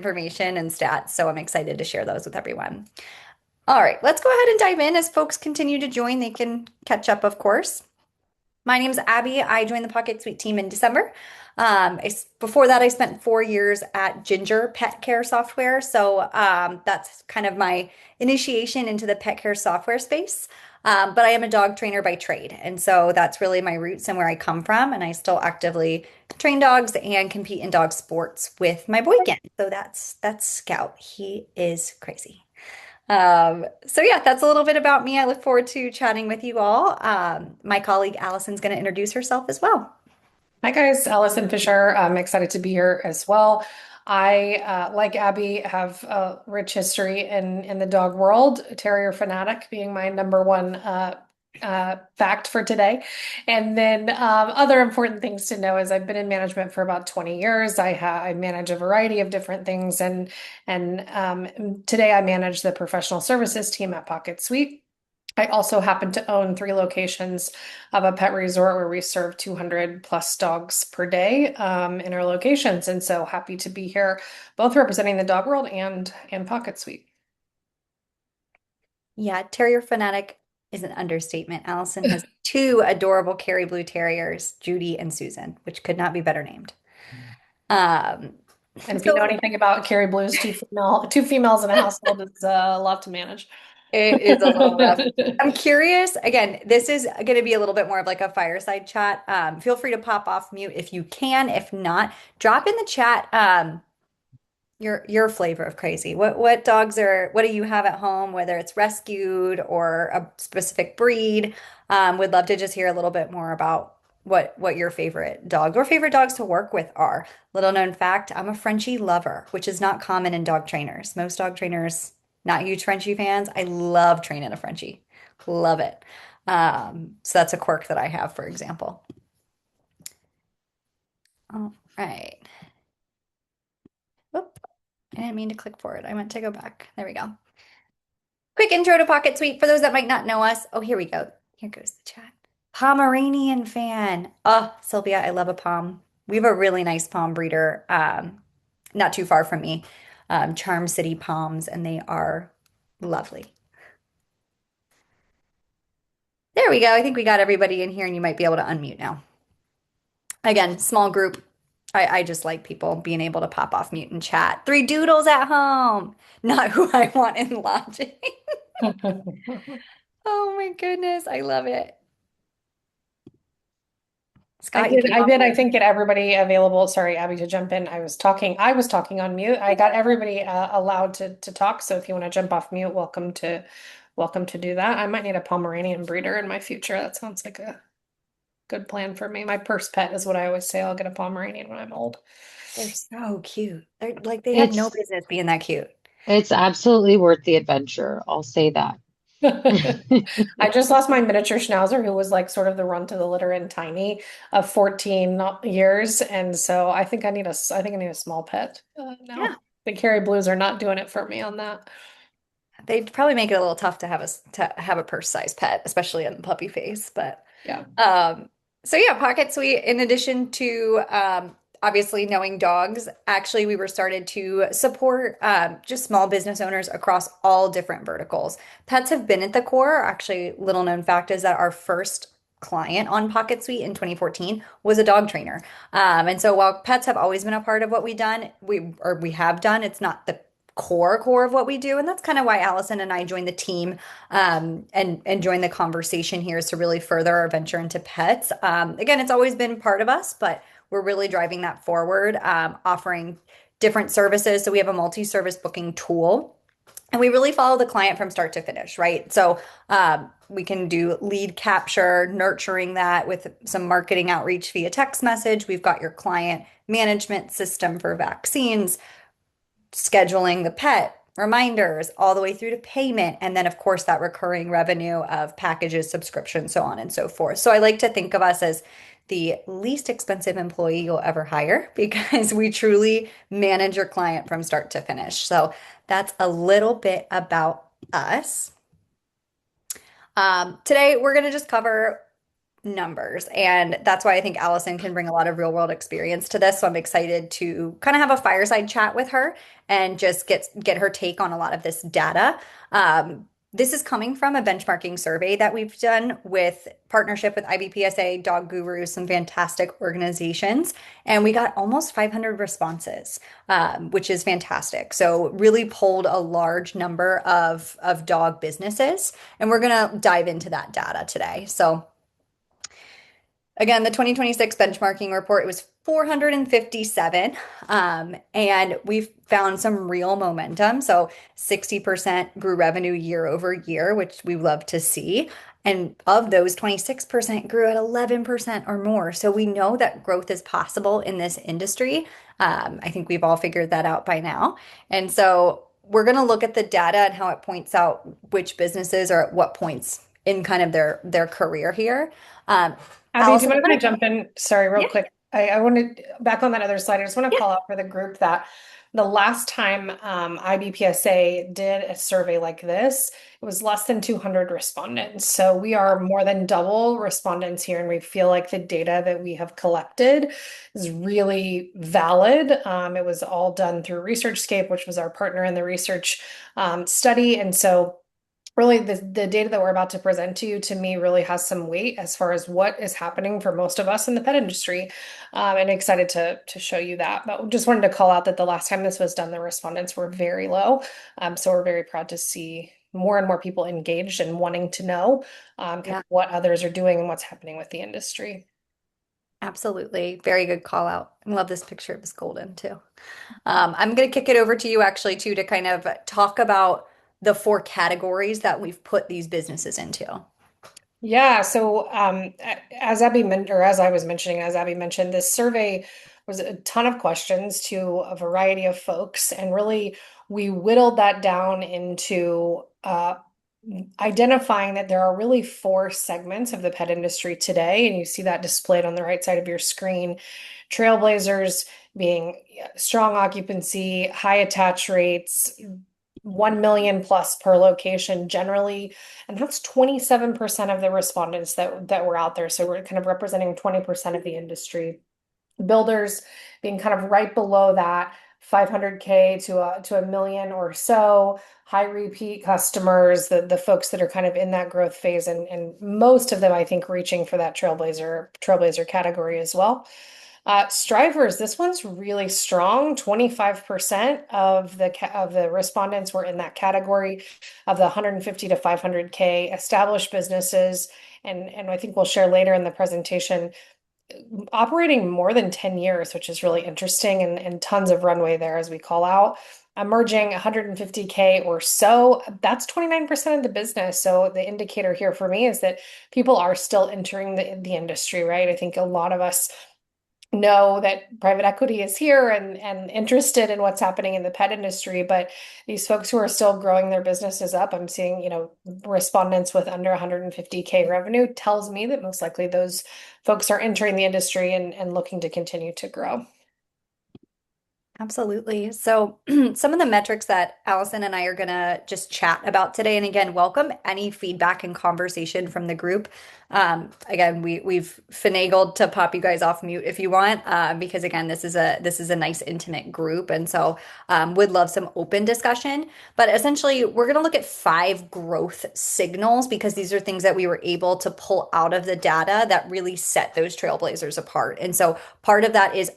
information and stats, so I'm excited to share those with everyone. All right, let's go ahead and dive in. As folks continue to join, they can catch up, of course. My name's Abby. I joined the Pocket Suite team in December. Before that, I spent 4 years at Ginger Pet Care Software. So that's kind of my initiation into the pet care software space. But I am a dog trainer by trade. And so that's really my roots and where I come from. And I still actively train dogs and compete in dog sports with my boykin. So that's Scout. He is crazy. So yeah, that's a little bit about me. I look forward to chatting with you all. My colleague Allison's going to introduce herself as well. Hi guys, Alyson Fisher. I'm excited to be here as well. I, like Abby, have a rich history in the dog world, terrier fanatic being my number one fact for today. And then other important things to know is I've been in management for about 20 years. I manage a variety of different things, and today I manage the professional services team at Pocket Suite. I also happen to own 3 locations of a pet resort where we serve 200 plus dogs per day in our locations. And so happy to be here, both representing the dog world and Pocket Suite. Yeah, terrier fanatic is an understatement. Allison has two adorable Kerry Blue Terriers, Judy and Susan, which could not be better named. Um, And if you know so anything about Kerry Blues, two females in a household is a lot to manage. it is a little rough. I'm curious. Again, this is going to be a little bit more of like a fireside chat. Feel free to pop off mute if you can. If not, drop in the chat. Your flavor of crazy. What dogs are, what do you have at home, whether it's rescued or a specific breed? Would love to just hear a little bit more about what your favorite dogs or favorite dogs to work with are. Little known fact, I'm a Frenchie lover, which is not common in dog trainers. Most dog trainers, not huge Frenchie fans. I love training a Frenchie. Love it. So that's a quirk that I have, for example. All right. Whoop. I didn't mean to click forward. I meant to go back. There we go. Quick intro to Pocket Suite for those that might not know us. Oh, here we go. Here goes the chat. Pomeranian fan. Oh, Sylvia, I love a Pom. We have a really nice Pom breeder, not too far from me, Charm City Poms, and they are lovely. There we go. I think we got everybody in here, and you might be able to unmute now. Again, small group. I just like people being able to pop off mute and chat. 3 doodles at home. Not who I want in lodging. Oh my goodness, I love it. I Scott, you did, came I off did, I mic. think get everybody available. Sorry, Abby, to jump in. I was talking on mute. I got everybody allowed to talk. So if you want to jump off mute, welcome to do that. I might need a Pomeranian breeder in my future. That sounds like a good plan for me. My first pet is what I always say. I'll get a Pomeranian when I'm old. They're so cute. They're like they have no It's business being that cute. it's absolutely worth the adventure. I'll say that. I just lost my miniature schnauzer who was like sort of the runt of the litter and tiny of 14 years. And so I think I need a small pet Yeah. now. The Kerry Blues are not doing it for me on that. They'd probably make it a little tough to have a purse-sized pet, especially in the puppy phase. But Yeah. um, so yeah, Pocket Suite, in addition to obviously knowing dogs, actually we were started to support just small business owners across all different verticals. Pets have been at the core. Actually, little known fact is that our first client on Pocket Suite in 2014 was a dog trainer. And so while pets have always been a part of what we have done, it's not the core of what we do, and that's kind of why Allison and I joined the team, and joined the conversation here is to really further our venture into pets. Again, it's always been part of us, but we're really driving that forward, offering different services. So we have a multi-service booking tool, and we really follow the client from start to finish, right? So we can do lead capture, nurturing that with some marketing outreach via text message. We've got your client management system for vaccines, scheduling the pet, reminders, all the way through to payment. And then, of course, that recurring revenue of packages, subscriptions, so on and so forth. So I like to think of us as the least expensive employee you'll ever hire because we truly manage your client from start to finish. So that's a little bit about us. Today, we're going to just cover numbers. And that's why I think Allison can bring a lot of real world experience to this. So I'm excited to kind of have a fireside chat with her and just get her take on a lot of this data. This is coming from a benchmarking survey that we've done with partnership with IBPSA, Dog Guru, some fantastic organizations, and we got almost 500 responses, which is fantastic. So really pulled a large number of dog businesses, and we're gonna dive into that data today. So again, the 2026 benchmarking report, it was 457. And we've found some real momentum. So 60% grew revenue year over year, which we love to see. And of those, 26% grew at 11% or more. So we know that growth is possible in this industry. I think we've all figured that out by now. And so we're going to look at the data and how it points out which businesses are at what points in kind of their career here. Um, Abbie, do you Allison, mind I'm if I gonna, jump in? Sorry, real yeah, quick. I wanted back on that other slide. I just want to yeah, call out for the group that the last time IBPSA did a survey like this, it was less than 200 respondents. So we are more than double respondents here, and we feel like the data that we have collected is really valid. It was all done through ResearchScape, which was our partner in the research study, and so really the data that we're about to present to you to me really has some weight as far as what is happening for most of us in the pet industry, and excited to show you that. But just wanted to call out that the last time this was done, the respondents were very low. So we're very proud to see more and more people engaged and wanting to know kind yeah, of what others are doing and what's happening with the industry. absolutely. Very good call out. I love this picture. It was golden too. I'm going to kick it over to you actually too to kind of talk about the four categories that we've put these businesses into. Yeah, so as Abby or as I was mentioning, as Abby mentioned, this survey was a ton of questions to a variety of folks, and really we whittled that down into identifying that there are really four segments of the pet industry today, and you see that displayed on the right side of your screen. Trailblazers being strong occupancy, high attach rates, 1 million plus per location generally, and that's 27% of the respondents that were out there. So we're kind of representing 20% of the industry. Builders being kind of right below that, 500K to a million or so. High repeat customers, the folks that are kind of in that growth phase, and most of them I think reaching for that trailblazer category as well. Strivers, this one's really strong. 25% of the respondents were in that category of the 150 to 500K established businesses. And I think we'll share later in the presentation, operating more than 10 years, which is really interesting, and tons of runway there as we call out. Emerging 150K or so, that's 29% of the business. So the indicator here for me is that people are still entering the industry, right? I think a lot of us know that private equity is here and interested in what's happening in the pet industry, but these folks who are still growing their businesses up, I'm seeing, respondents with under 150K revenue tells me that most likely those folks are entering the industry and looking to continue to grow. Absolutely. So, some of the metrics that Allison and I are going to just chat about today, and again, welcome any feedback and conversation from the group. Again, we've finagled to pop you guys off mute if you want, because again, this is a nice intimate group, and so would love some open discussion. But essentially, we're going to look at five growth signals because these are things that we were able to pull out of the data that really set those trailblazers apart. And so, part of that is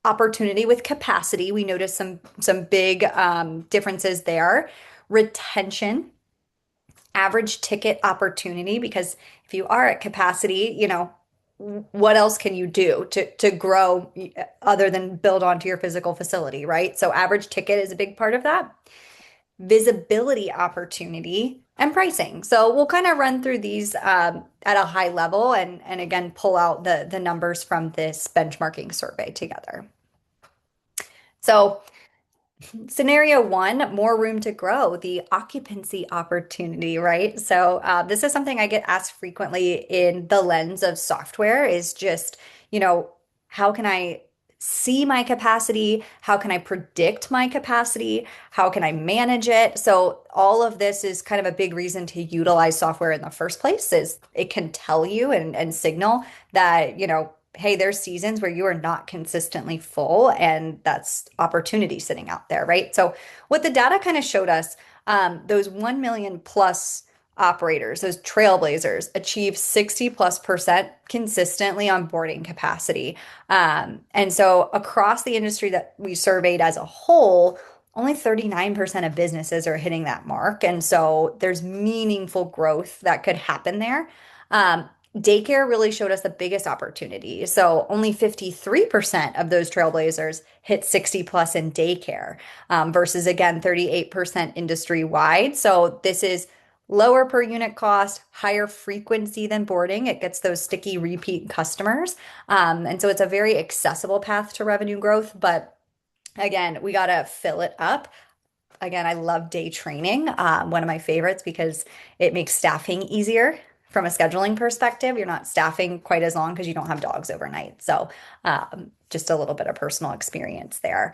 opportunity with capacity. We noticed some big differences there. Retention, average ticket opportunity, because if you are at capacity, what else can you do to grow other than build onto your physical facility, right? So average ticket is a big part of that. Visibility opportunity and pricing. So we'll kind of run through these at a high level and again pull out the numbers from this benchmarking survey together. So, scenario one, more room to grow, the occupancy opportunity, right? So, this is something I get asked frequently in the lens of software is just, you know, how can I see my capacity? How can I predict my capacity? How can I manage it? So all of this is kind of a big reason to utilize software in the first place is it can tell you and signal that, hey, there's seasons where you are not consistently full, and that's opportunity sitting out there, right? So what the data kind of showed us, those 1 million plus operators, those trailblazers, achieve 60 plus percent consistently on boarding capacity. And so across the industry that we surveyed as a whole, only 39% of businesses are hitting that mark. And so there's meaningful growth that could happen there. Daycare really showed us the biggest opportunity. So only 53% of those trailblazers hit 60 plus in daycare, versus again, 38% industry wide. So this is lower per unit cost, higher frequency than boarding. It gets those sticky repeat customers. And so it's a very accessible path to revenue growth. But again, we got to fill it up. Again, I love day training, one of my favorites because it makes staffing easier from a scheduling perspective. You're not staffing quite as long because you don't have dogs overnight. So just a little bit of personal experience there.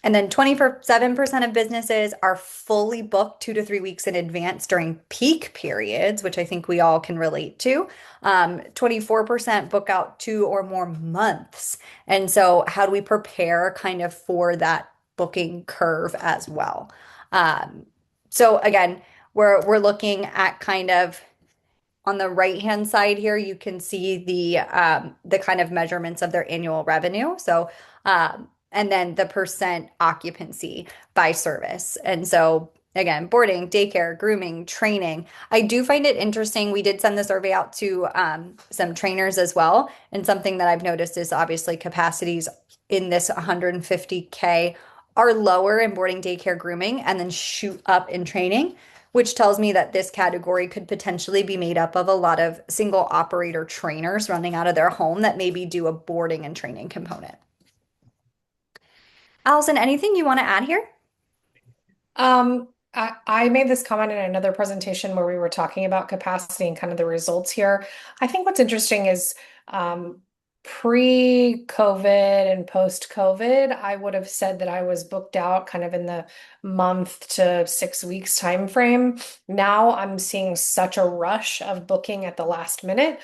And then 27% of businesses are fully booked 2 to 3 weeks in advance during peak periods, which I think we all can relate to. 24% book out 2 or more months. And so, how do we prepare kind of for that booking curve as well? So again, we're looking at kind of on the right-hand side here, you can see the kind of measurements of their annual revenue. So, and then the percent occupancy by service. And so again, boarding, daycare, grooming, training. I do find it interesting. We did send the survey out to some trainers as well. And something that I've noticed is obviously capacities in this 150K are lower in boarding, daycare, grooming, and then shoot up in training, which tells me that this category could potentially be made up of a lot of single operator trainers running out of their home that maybe do a boarding and training component. Alyson, anything you want to add here? I made this comment in another presentation where we were talking about capacity and kind of the results here. I think what's interesting is pre-COVID and post-COVID, I would have said that I was booked out kind of in the month to 6 weeks time frame. Now I'm seeing such a rush of booking at the last minute,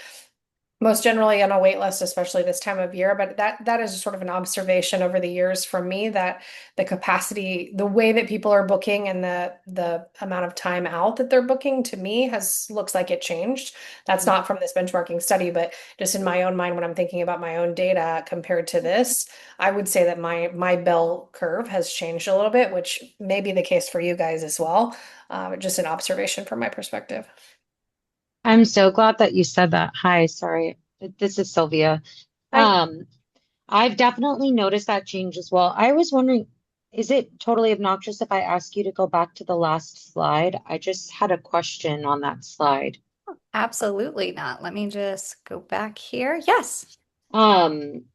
most generally on a wait list, especially this time of year. But that is sort of an observation over the years from me that the capacity, the way that people are booking and the amount of time out that they're booking to me looks like it changed. That's not from this benchmarking study, but just in my own mind, when I'm thinking about my own data compared to this, I would say that my bell curve has changed a little bit, which may be the case for you guys as well. Just an observation from my perspective. I'm so glad that you said that. Hi, sorry. This is Sylvia. Hi. Um, I've definitely noticed that change as well. I was wondering, is it totally obnoxious if I ask you to go back to the last slide? I just had a question on that slide. Absolutely not. Let me just go back here. Yes. Um,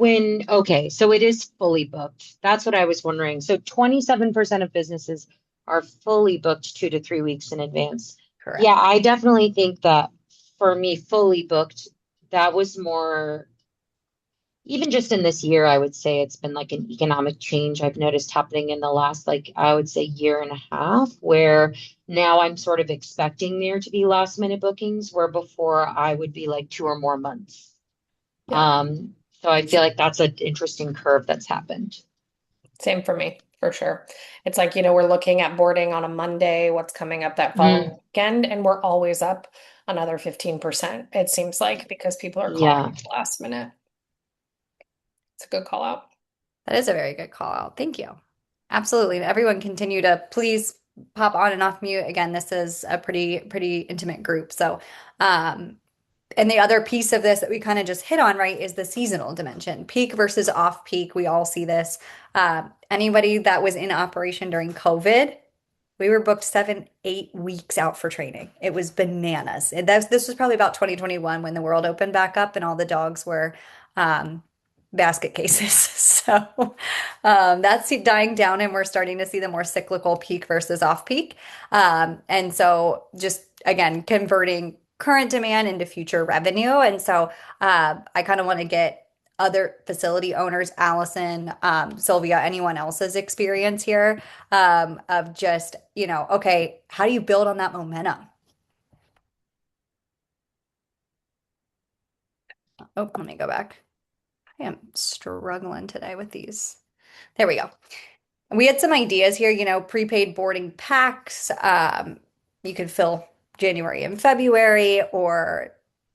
okay, so it is fully booked. That's what I was wondering. So 27% of businesses are fully booked 2 to 3 weeks in advance. Correct. Yeah, I definitely think that for me, fully booked, that was more, even just in this year, I would say it's been like an economic change I've noticed happening in the last, like, I would say year and a half, where now I'm sort of expecting there to be last minute bookings, where before I would be like 2 or more months. Yeah. So I feel like that's an interesting curve that's happened. Same for me, for sure. It's like, we're looking at boarding on a Monday, what's coming up that following Mm, weekend, and we're always up another 15%, it seems like, because people are calling yeah. at the last minute. It's a good call out. That is a very good call out. Thank you. Absolutely. Everyone continue to please pop on and off mute. Again, this is a pretty intimate group. So, and the other piece of this that we kind of just hit on, right, is the seasonal dimension, peak versus off peak. We all see this. Anybody that was in operation during COVID, we were booked 7, 8 weeks out for training. It was bananas. This was probably about 2021 when the world opened back up and all the dogs were basket cases. So that's dying down, and we're starting to see the more cyclical peak versus off peak. And so just again, converting current demand into future revenue. And so I kind of want to get other facility owners, Allison, Sylvia, anyone else's experience here, of just, okay, how do you build on that momentum? Oh, let me go back. I am struggling today with these. There we go. We had some ideas here, prepaid boarding packs. You could fill January and February, or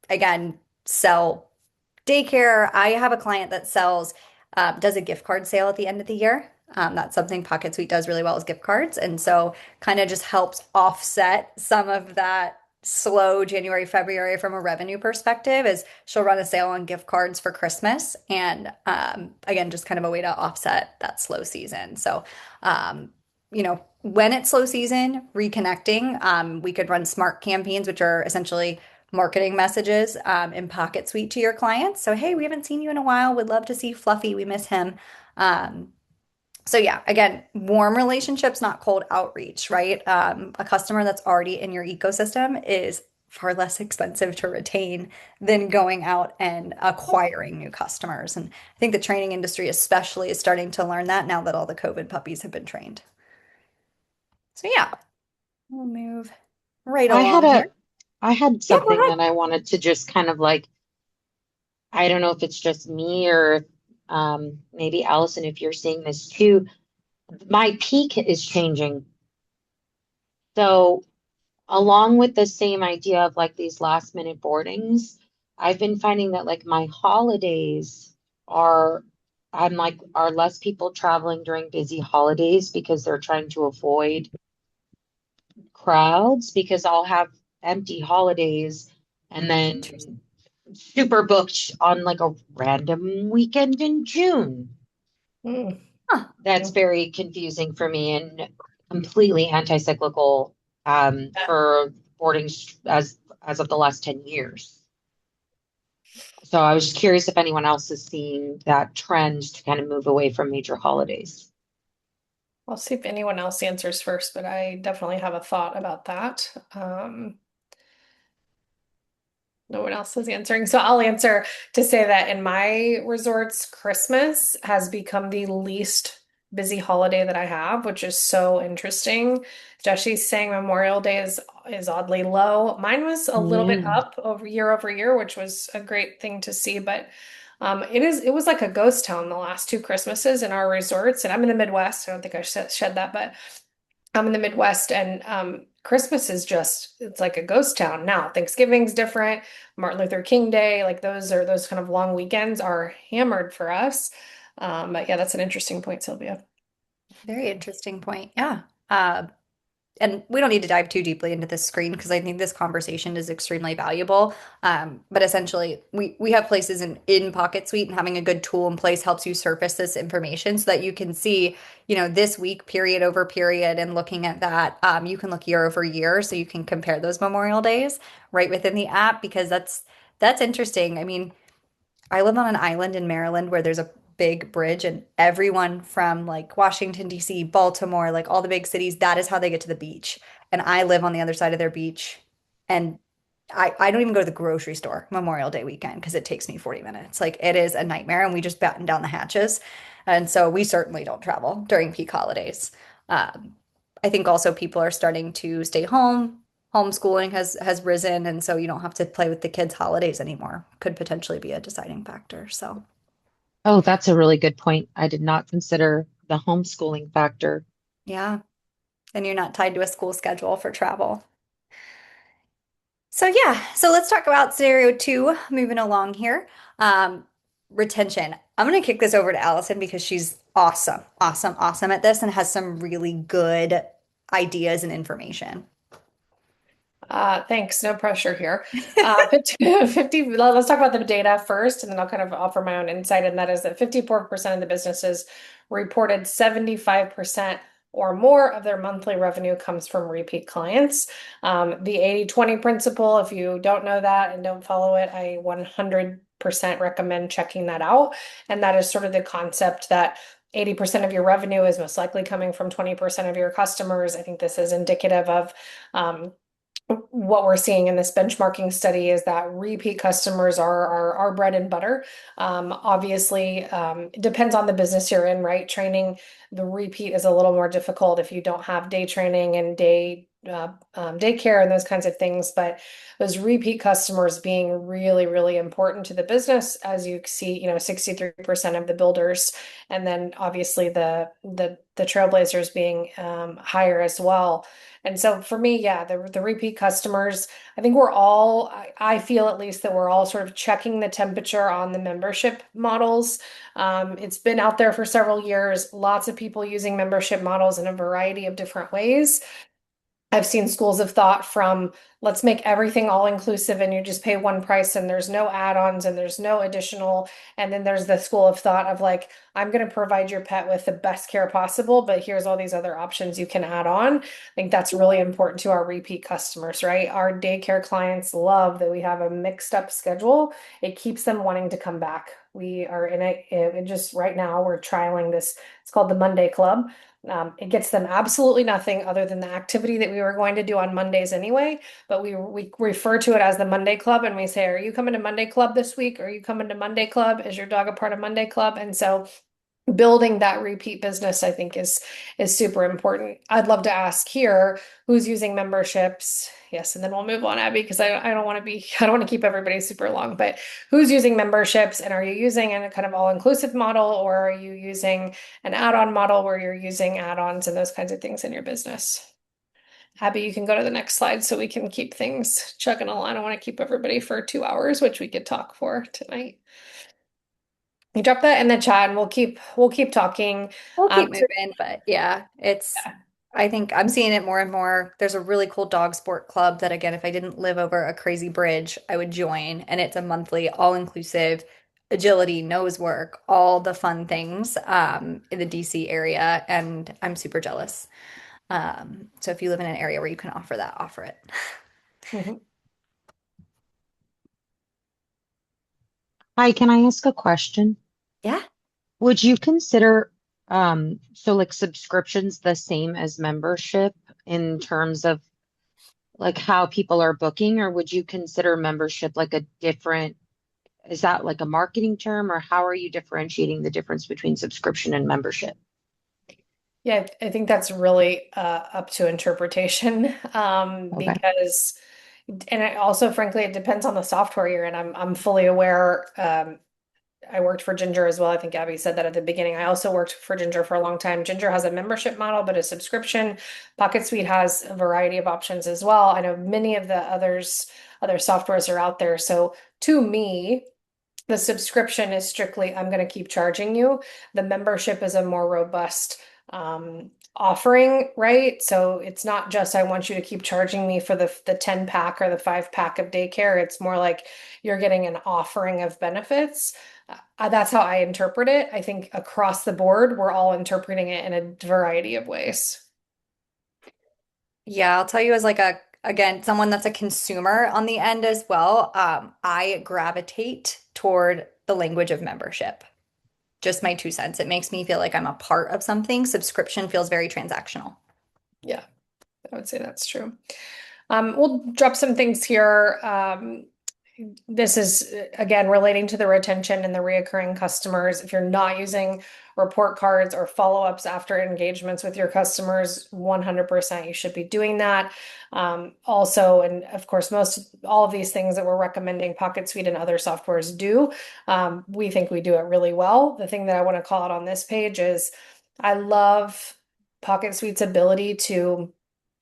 again, sell daycare. I have a client that does a gift card sale at the end of the year. That's something Pocket Suite does really well, is gift cards. And so kind of just helps offset some of that slow January, February from a revenue perspective, is she'll run a sale on gift cards for Christmas. And again, just kind of a way to offset that slow season. So, when it's slow season, reconnecting, we could run smart campaigns, which are essentially marketing messages in Pocket Suite to your clients. So, hey, we haven't seen you in a while. Would love to see Fluffy. We miss him. So yeah, again, warm relationships, not cold outreach, right? A customer that's already in your ecosystem is far less expensive to retain than going out and acquiring new customers. And I think the training industry especially is starting to learn that now that all the COVID puppies have been trained. So yeah, we'll move right I had along here. a, I had Yeah, go something ahead. that I wanted to just kind of like, I don't know if it's just me or maybe Allison, if you're seeing this too. My peak is changing. So along with the same idea of like these last minute boardings, I've been finding that like my holidays are, I'm like, are less people traveling during busy holidays because they're trying to avoid crowds because I'll have empty holidays and Interesting. then super booked on like a random weekend in June. Mm. Huh. That's very confusing for me and completely anti-cyclical for boarding as of the last 10 years. So I was just curious if anyone else is seeing that trend to kind of move away from major holidays. I'll see if anyone else answers first, but I definitely have a thought about that. No one else is answering. So I'll answer to say that in my resorts, Christmas has become the least busy holiday that I have, which is so interesting. Jesse's saying Memorial Day is oddly low. Mine was a little bit Mm. up over year, which was a great thing to see, but it was like a ghost town the last two Christmases in our resorts. And I'm in the Midwest. I don't think I said that, but I'm in the Midwest, and Christmas is just, it's like a ghost town now. Thanksgiving's different. Martin Luther King Day, like those kind of long weekends are hammered for us. But yeah, that's an interesting point, Sylvia. Very interesting point. Yeah. Uh, and we don't need to dive too deeply into this screen because I think this conversation is extremely valuable. But essentially, we have places in Pocket Suite, and having a good tool in place helps you surface this information so that you can see, this week period over period, and looking at that, you can look year over year, so you can compare those Memorial Days right within the app, because that's interesting. I mean, I live on an island in Maryland where there's a big bridge, and everyone from like Washington, D.C., Baltimore, like all the big cities, that is how they get to the beach. And I live on the other side of their beach. And I don't even go to the grocery store Memorial Day weekend because it takes me 40 minutes. Like it is a nightmare, and we just batten down the hatches. And so we certainly don't travel during peak holidays. Um, I think also people are starting to stay home. Homeschooling has risen, and so you don't have to play with the kids' holidays anymore. Could potentially be a deciding factor. So, Oh, that's a really good point. I did not consider the homeschooling factor. yeah, and you're not tied to a school schedule for travel. So yeah, so let's talk about scenario two, moving along here. Um, Retention. I'm gonna kick this over to Allison because she's awesome, awesome, awesome at this and has some really good ideas and information. Thanks. No pressure here. 50, let's talk about the data first, and then I'll kind of offer my own insight. And that is that 54% of the businesses reported 75% or more of their monthly revenue comes from repeat clients. The 80/20 principle, if you don't know that and don't follow it, I 100% recommend checking that out. And that is sort of the concept that 80% of your revenue is most likely coming from 20% of your customers. I think this is indicative of what we're seeing in this benchmarking study is that repeat customers are our bread and butter. Obviously, it depends on the business you're in, right? Training, the repeat is a little more difficult if you don't have day training and daycare and those kinds of things. But those repeat customers being really, really important to the business, as you see, 63% of the builders, and then obviously the trailblazers being higher as well. And so for me, yeah, the repeat customers, I think I feel at least that we're all sort of checking the temperature on the membership models. It's been out there for several years, lots of people using membership models in a variety of different ways. I've seen schools of thought from let's make everything all inclusive and you just pay one price and there's no add-ons and there's no additional. And then there's the school of thought of like, I'm going to provide your pet with the best care possible, but here's all these other options you can add on. I think that's really important to our repeat customers, right? Our daycare clients love that we have a mixed up schedule. It keeps them wanting to come back. We are in it just right now, we're trialing this. It's called the Monday Club. It gets them absolutely nothing other than the activity that we were going to do on Mondays anyway. But we refer to it as the Monday Club, and we say, "Are you coming to Monday Club this week? Are you coming to Monday Club? Is your dog a part of Monday Club?" And so building that repeat business, I think, is super important. I'd love to ask here who's using memberships. Yes, and then we'll move on, Abbie, because I don't want to be I don't want to keep everybody super long, but who's using memberships and are you using a kind of all-inclusive model or are you using an add-on model where you're using add-ons and those kinds of things in your business? Abbie, you can go to the next slide so we can keep things chugging along. I want to keep everybody for 2 hours, which we could talk for tonight. You drop that in the chat and we'll keep talking. We'll keep So moving, but yeah, yeah. I think I'm seeing it more and more. There's a really cool dog sport club that, again, if I didn't live over a crazy bridge, I would join. And it's a monthly, all-inclusive agility, nose work, all the fun things in the DC area. And I'm super jealous. So if you live in an area where you can offer that, offer it. Mhm. Hi, can I ask a question? Yeah. Would you consider so like subscriptions the same as membership in terms of like how people are booking, or would you consider membership like a different, is that like a marketing term, or how are you differentiating the difference between subscription and membership? Yeah, I think that's really up to interpretation Okay. because, and it also, frankly, it depends on the software you're in. I'm fully aware. I worked for Ginger as well. I think Abbie said that at the beginning. I also worked for Ginger for a long time. Ginger has a membership model, but a subscription. Pocket Suite has a variety of options as well. I know many of the other softwares are out there. So to me, the subscription is strictly, I'm going to keep charging you. The membership is a more robust offering, right? So it's not just I want you to keep charging me for the 10 pack or the 5 pack of daycare. It's more like you're getting an offering of benefits. That's how I interpret it. I think across the board, we're all interpreting it in a variety of ways. Yeah, I'll tell you as like again, someone that's a consumer on the end as well, I gravitate toward the language of membership. Just my 2 cents. It makes me feel like I'm a part of something. Subscription feels very transactional. Yeah, I would say that's true. We'll drop some things here. This is again relating to the retention and the reoccurring customers. If you're not using report cards or follow-ups after engagements with your customers, 100% you should be doing that. Also, and of course, all of these things that we're recommending Pocket Suite and other softwares do, we think we do it really well. The thing that I want to call out on this page is I love Pocket Suite's ability to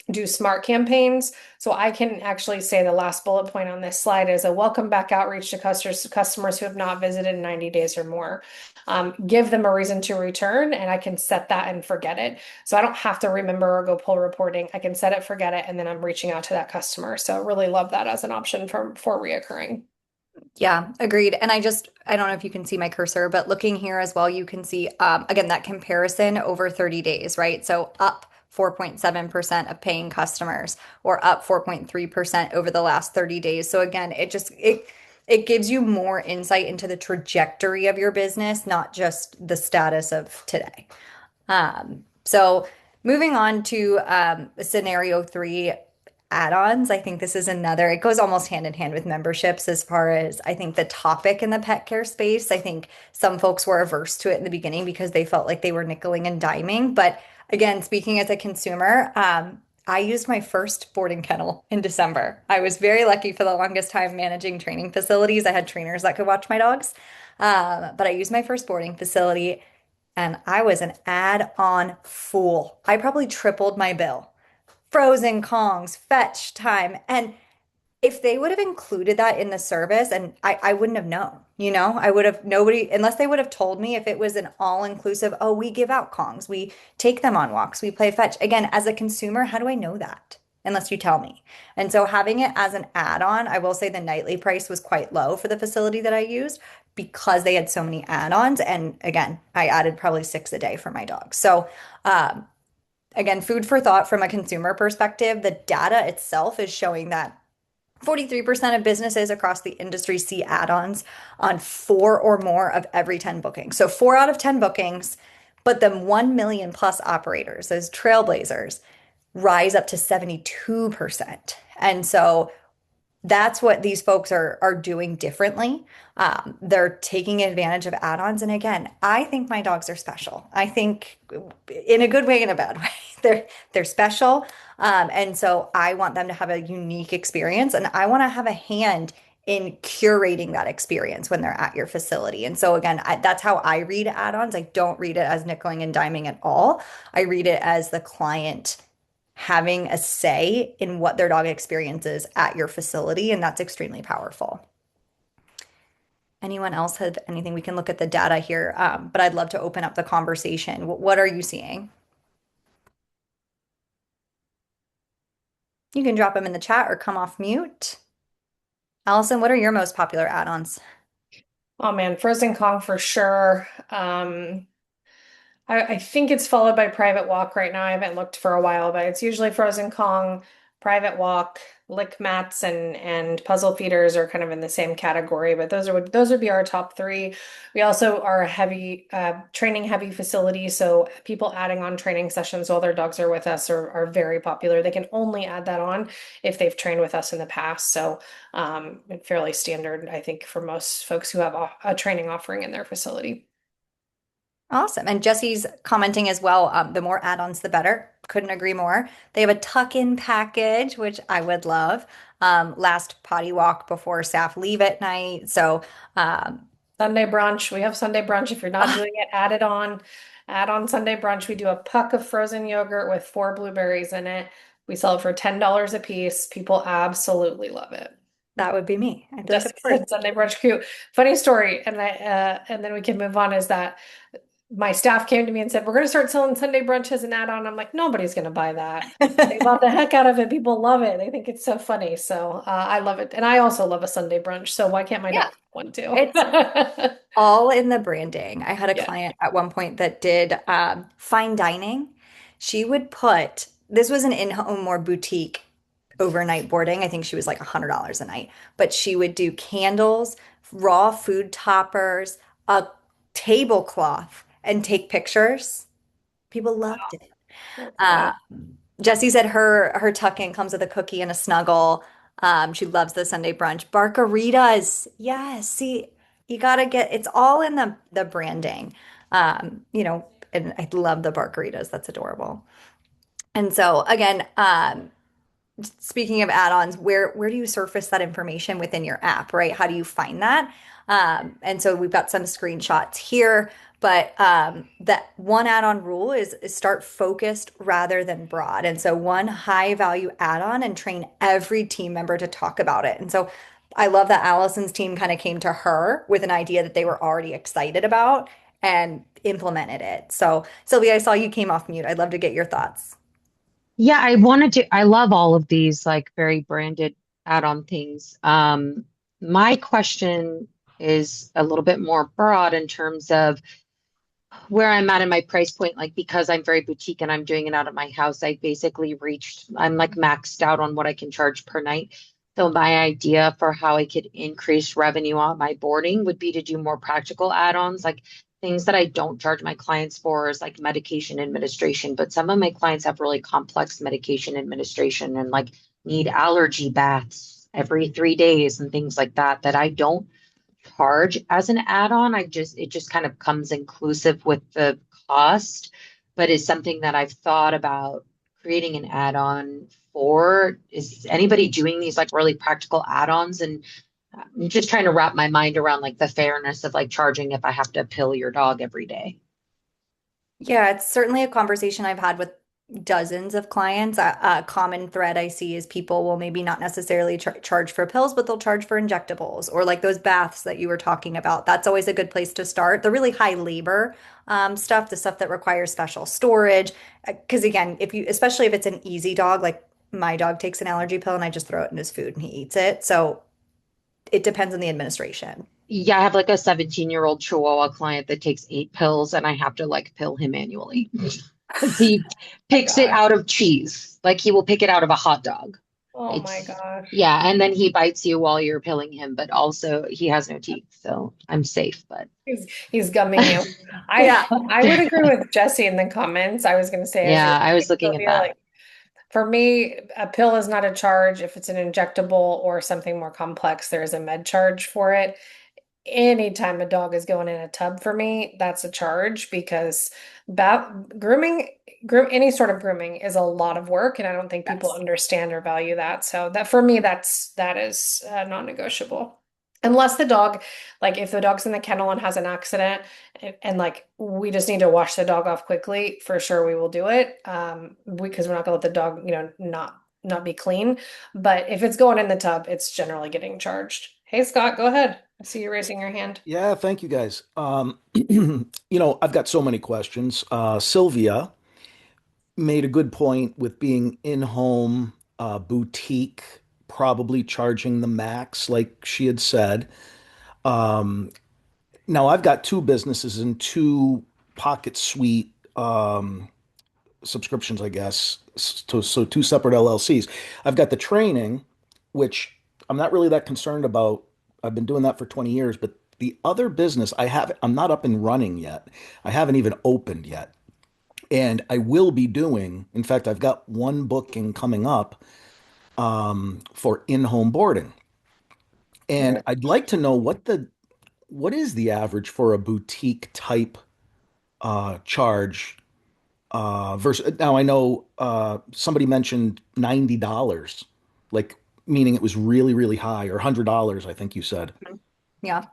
do smart campaigns. So I can actually say the last bullet point on this slide is a welcome back outreach to customers who have not visited in 90 days or more. Give them a reason to return, and I can set that and forget it. So I don't have to remember or go pull reporting. I can set it, forget it, and then I'm reaching out to that customer. So really love that as an option for reoccurring. Yeah, agreed. And I don't know if you can see my cursor, but looking here as well, you can see, again, that comparison over 30 days, right? So up 4.7% of paying customers or up 4.3% over the last 30 days. So again, it gives you more insight into the trajectory of your business, not just the status of today. So moving on to scenario 3, add-ons, I think this is another, it goes almost hand in hand with memberships as far as I think the topic in the pet care space. I think some folks were averse to it in the beginning because they felt like they were nickeling and diming. But again, speaking as a consumer, I used my first boarding kennel in December. I was very lucky for the longest time managing training facilities. I had trainers that could watch my dogs. But I used my first boarding facility and I was an add-on fool. I probably tripled my bill. Frozen Kongs, fetch time. And if they would have included that in the service, and I wouldn't have known, I would have nobody, unless they would have told me if it was an all-inclusive, oh, we give out Kongs, we take them on walks, we play fetch. Again, as a consumer, how do I know that? Unless you tell me. And so having it as an add-on, I will say the nightly price was quite low for the facility that I used because they had so many add-ons. And again, I added probably six a day for my dog. So, again, food for thought from a consumer perspective, the data itself is showing that 43% of businesses across the industry see add-ons on four or more of every 10 bookings. So four out of 10 bookings, but then 1 million plus operators, those trailblazers, rise up to 72%. And so that's what these folks are doing differently. They're taking advantage of add-ons. And again, I think my dogs are special. I think in a good way, in a bad way. They're special. And so I want them to have a unique experience and I want to have a hand in curating that experience when they're at your facility. And so again, that's how I read add-ons. I don't read it as nickeling and diming at all. I read it as the client having a say in what their dog experiences at your facility, and that's extremely powerful. Anyone else have anything? We can look at the data here, but I'd love to open up the conversation. What are you seeing? You can drop them in the chat or come off mute. Alyson, what are your most popular add-ons? Oh man, Frozen Kong for sure. I think it's followed by Private Walk right now. I haven't looked for a while, but it's usually Frozen Kong, Private Walk, lick mats, and puzzle feeders are kind of in the same category. But those would be our top three. We also are a heavy training heavy facility, so people adding on training sessions while their dogs are with us are very popular. They can only add that on if they've trained with us in the past. So fairly standard, I think, for most folks who have a training offering in their facility. Awesome. And Jesse's commenting as well, the more add-ons, the better. Couldn't agree more. They have a tuck-in package, which I would love. Last potty walk before staff leave at night. So, Sunday brunch. We have Sunday brunch. If you're not doing it, add it on. Add on Sunday brunch. We do a puck of frozen yogurt with 4 blueberries in it. We sell it for $10 a piece. People absolutely love it. that would be me. I'd be Just like, Sunday brunch cute. Funny story, and then we can move on, is that my staff came to me and said, we're going to start selling Sunday brunch as an add-on. I'm like, nobody's going to buy that. They love the heck out of it. People love it. They think it's so funny. So I love it. And I also love a Sunday brunch. So why can't my Yeah, dog have one too? it's all in the branding. I had a Yeah. client at one point that did fine dining. She would put, this was an in-home or boutique overnight boarding. I think she was like $100 a night, but she would do candles, raw food toppers, a tablecloth, and take pictures. People loved it. That's Uh, nice. Jessie said her tuck-in comes with a cookie and a snuggle. She loves the Sunday brunch. Barkaritas. Yes, see, you gotta get it's all in the branding. And I love the Barkaritas. That's adorable. And so again, speaking of add-ons, where do you surface that information within your app, right? How do you find that? And so we've got some screenshots here, but that one add-on rule is start focused rather than broad. And so one high value add-on and train every team member to talk about it. And so I love that Allison's team kind of came to her with an idea that they were already excited about and implemented it. So Sylvia, I saw you came off mute. I'd love to get your thoughts. Yeah, I love all of these like very branded add-on things. My question is a little bit more broad in terms of where I'm at in my price point, like because I'm very boutique and I'm doing it out of my house, I'm like maxed out on what I can charge per night. So my idea for how I could increase revenue on my boarding would be to do more practical add-ons, like things that I don't charge my clients for is like medication administration. But some of my clients have really complex medication administration and like need allergy baths every 3 days and things like that, that I don't charge as an add-on. It just kind of comes inclusive with the cost, but is something that I've thought about creating an add-on for. Is anybody doing these like really practical add-ons? And I'm just trying to wrap my mind around like the fairness of like charging if I have to pill your dog every day. Yeah, it's certainly a conversation I've had with dozens of clients. A common thread I see is people will maybe not necessarily charge for pills, but they'll charge for injectables or like those baths that you were talking about. That's always a good place to start. The really high labor stuff, the stuff that requires special storage. Because again, if you, especially if it's an easy dog, like my dog takes an allergy pill and I just throw it in his food and he eats it. So it depends on the administration. Yeah, I have like a 17-year-old Chihuahua client that takes 8 pills and I have to like pill him manually because he My picks it gosh. out of cheese. Like he will pick it out of a hot dog. Oh my It's, gosh. yeah, and then he bites you while you're pilling him, but also he has no teeth, so I'm safe, but He's gumming you. I Yeah. I would agree with Jesse in the comments. I was going to say as you're yeah, I was saying, looking at Sylvia, that. like for me, a pill is not a charge. If it's an injectable or something more complex, there is a med charge for it. Anytime a dog is going in a tub for me, that's a charge because grooming, any sort of grooming is a lot of work, and I don't think people Yes. understand or value that. So that for me, that is non-negotiable. Unless the dog, like if the dog's in the kennel and has an accident, and like we just need to wash the dog off quickly, for sure we will do it. Because we're not gonna let the dog, not be clean. But if it's going in the tub, it's generally getting charged. Hey, Scott, go ahead. I see you raising your hand. Yeah, thank you guys. I've got so many questions. Sylvia made a good point with being in-home boutique, probably charging the max, like she had said. Um, Now I've got two businesses and two Pocket Suite subscriptions, I guess. So two separate LLCs. I've got the training, which I'm not really that concerned about. I've been doing that for 20 years, but the other business I'm not up and running yet. I haven't even opened yet. And I will be doing, in fact, I've got one booking coming up for in-home boarding. And Mhm. I'd like to know what is the average for a boutique type charge versus now I know somebody mentioned $90, like meaning it was really, really high, or $100, I think you said. Yeah.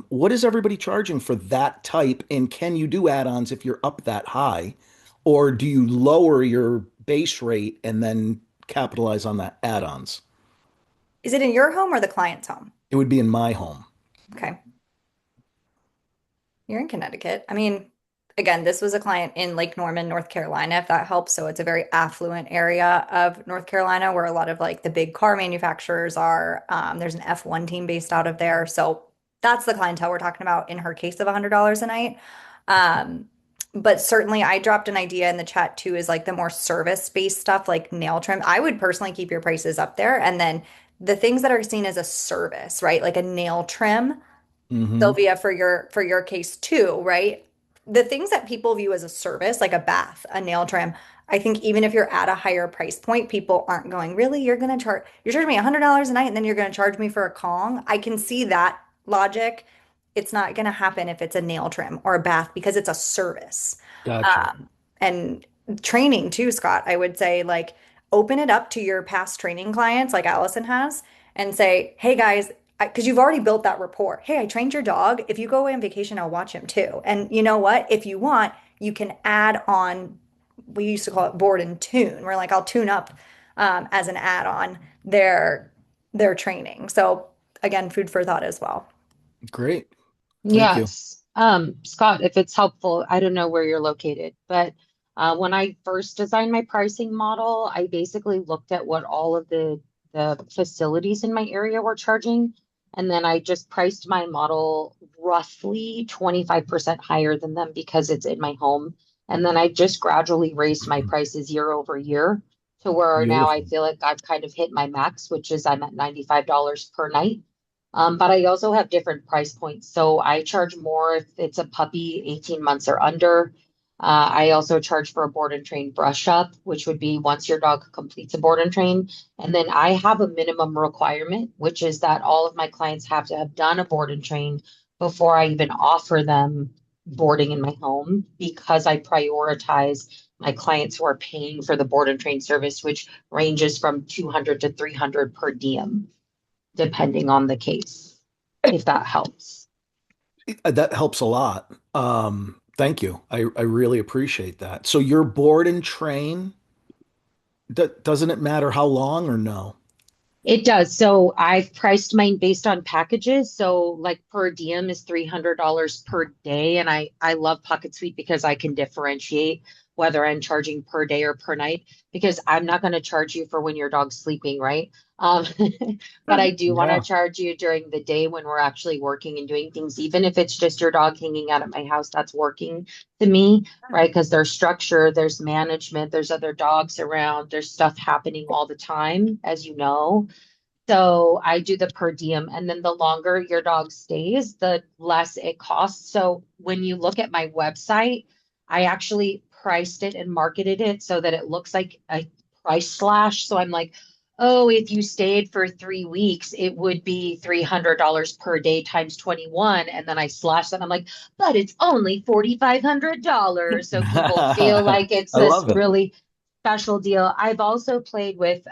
What is everybody charging for that type, and can you do add-ons if you're up that high, or do you lower your base rate and then capitalize on that add-ons? Is it in your home or the client's home? It would be in my home. Okay. You're in Connecticut. I mean, again, this was a client in Lake Norman, North Carolina, if that helps. So it's a very affluent area of North Carolina where a lot of like the big car manufacturers are. There's an F1 team based out of there. So that's the clientele we're talking about in her case of $100 a night. Um, but certainly I dropped an idea in the chat too, is like the more service-based stuff like nail trim. I would personally keep your prices up there. And then the things that are seen as a service, right? Like a nail trim. Hmm. Sylvia, for your case too, right? The things that people view as a service, like a bath, a nail trim, I think even if you're at a higher price point, people aren't going, really? You're charging me $100 a night and then you're gonna charge me for a Kong? I can see that logic. It's not gonna happen if it's a nail trim or a bath because it's a service. Gotcha. And training too, Scott, I would say like open it up to your past training clients like Allison has and say, hey guys, because you've already built that rapport. Hey, I trained your dog. If you go away on vacation, I'll watch him too. And you know what? If you want, you can add on, we used to call it board and tune, where like I'll tune up as an add-on their training. So again, food for thought as well. Great. Thank you. Yes. Scott, if it's helpful, I don't know where you're located, but when I first designed my pricing model, I basically looked at what all of the facilities in my area were charging, and then I just priced my model roughly 25% higher than them because it's in my home. And then I just gradually raised my prices year over year to where now I Beautiful. feel like I've kind of hit my max, which is I'm at $95 per night. But I also have different price points. So I charge more if it's a puppy 18 months or under. I also charge for a board and train brush up, which would be once your dog completes a board and train. And then I have a minimum requirement, which is that all of my clients have to have done a board and train before I even offer them boarding in my home because I prioritize my clients who are paying for the board and train service, which ranges from 200 to 300 per diem, depending on the case, if that helps. That helps a lot. Thank you. I really appreciate that. So your board and train, doesn't it matter how long or no? It does. So I've priced mine based on packages. So like per diem is $300 per day. And I love Pocket Suite because I can differentiate whether I'm charging per day or per night because I'm not going to charge you for when your dog's sleeping, right? Um, but I do want to Yeah. charge you during the day when we're actually working and doing things, even if it's just your dog hanging out at my house, that's working to me, right? Because there's structure, there's management, there's other dogs around, there's stuff happening all the time, as you know. So I do the per diem, and then the longer your dog stays, the less it costs. So when you look at my website, I actually priced it and marketed it so that it looks like a price slash. So I'm like, oh, if you stayed for 3 weeks, it would be $300 per day times 21. And then I slash that. I'm like, but it's only $4,500. So people feel I like it's this love it. really special deal. I've also played with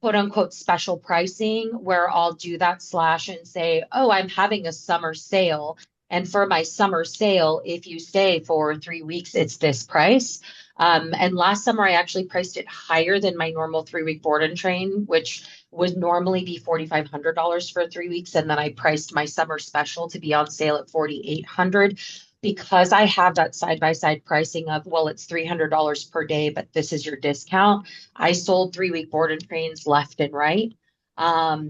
quote unquote special pricing where I'll do that slash and say, oh, I'm having a summer sale. And for my summer sale, if you stay for 3 weeks, it's this price. And last summer, I actually priced it higher than my normal 3 week board and train, which would normally be $4,500 for 3 weeks. And then I priced my summer special to be on sale at $4,800 because I have that side by side pricing of, well, it's $300 per day, but this is your discount. I sold 3 week board and trains left and right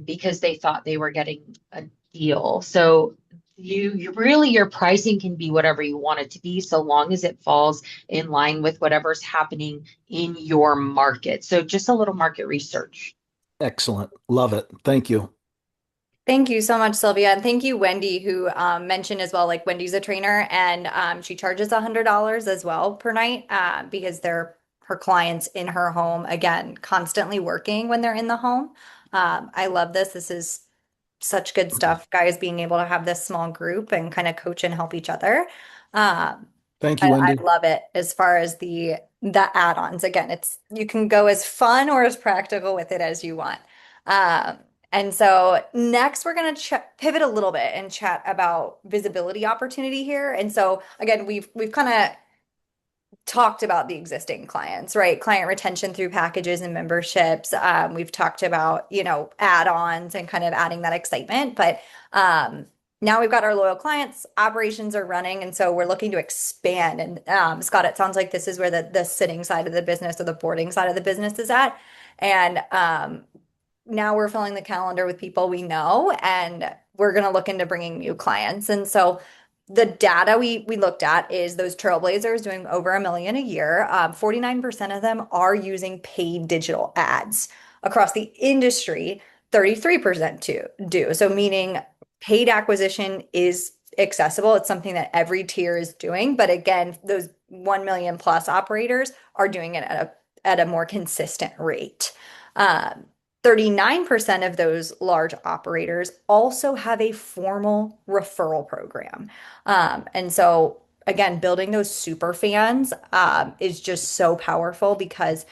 because they thought they were getting a deal. So you really your pricing can be whatever you want it to be, so long as it falls in line with whatever's happening in your market. So just a little market research. Excellent. Love it. Thank you. Thank you so much, Sylvia. And thank you, Wendy, who mentioned as well, like Wendy's a trainer and she charges $100 as well per night because they're her clients in her home, again, constantly working when they're in the home. I love this. This is such good stuff, guys, being able to have this small group and kind of coach and help each other. Um, Thank you, I Wendy. love it as far as the add-ons. Again, it's you can go as fun or as practical with it as you want. Um, and so next we're going to pivot a little bit and chat about visibility opportunity here. And so again, we've kind of talked about the existing clients, right? Client retention through packages and memberships. We've talked about, add-ons and kind of adding that excitement. But now we've got our loyal clients, operations are running, and so we're looking to expand. And Scott, it sounds like this is where the sitting side of the business or the boarding side of the business is at. And now we're filling the calendar with people we know, and we're going to look into bringing new clients. And so the data we looked at is those trailblazers doing over 1 million a year. 49% of them are using paid digital ads across the industry. 33% do. So meaning paid acquisition is accessible. It's something that every tier is doing. But again, those 1 million plus operators are doing it at a more consistent rate. Um, 39% of those large operators also have a formal referral program. And so, again, building those super fans is just so powerful because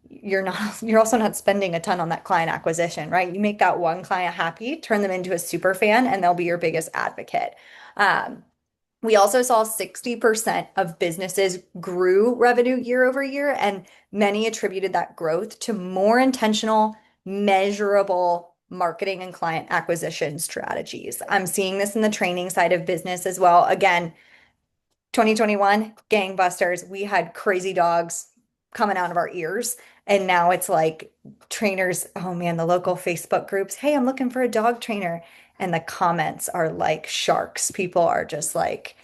you're also not spending a ton on that client acquisition, right? You make that one client happy, turn them into a super fan, and they'll be your biggest advocate. Um, we also saw 60% of businesses grew revenue year over year, and many attributed that growth to more intentional, measurable marketing and client acquisition strategies. I'm seeing this in the training side of business as well. Again, 2021, gangbusters. We had crazy dogs coming out of our ears. And now it's like trainers, oh man, the local Facebook groups, hey, I'm looking for a dog trainer. And the comments are like sharks. People are just like,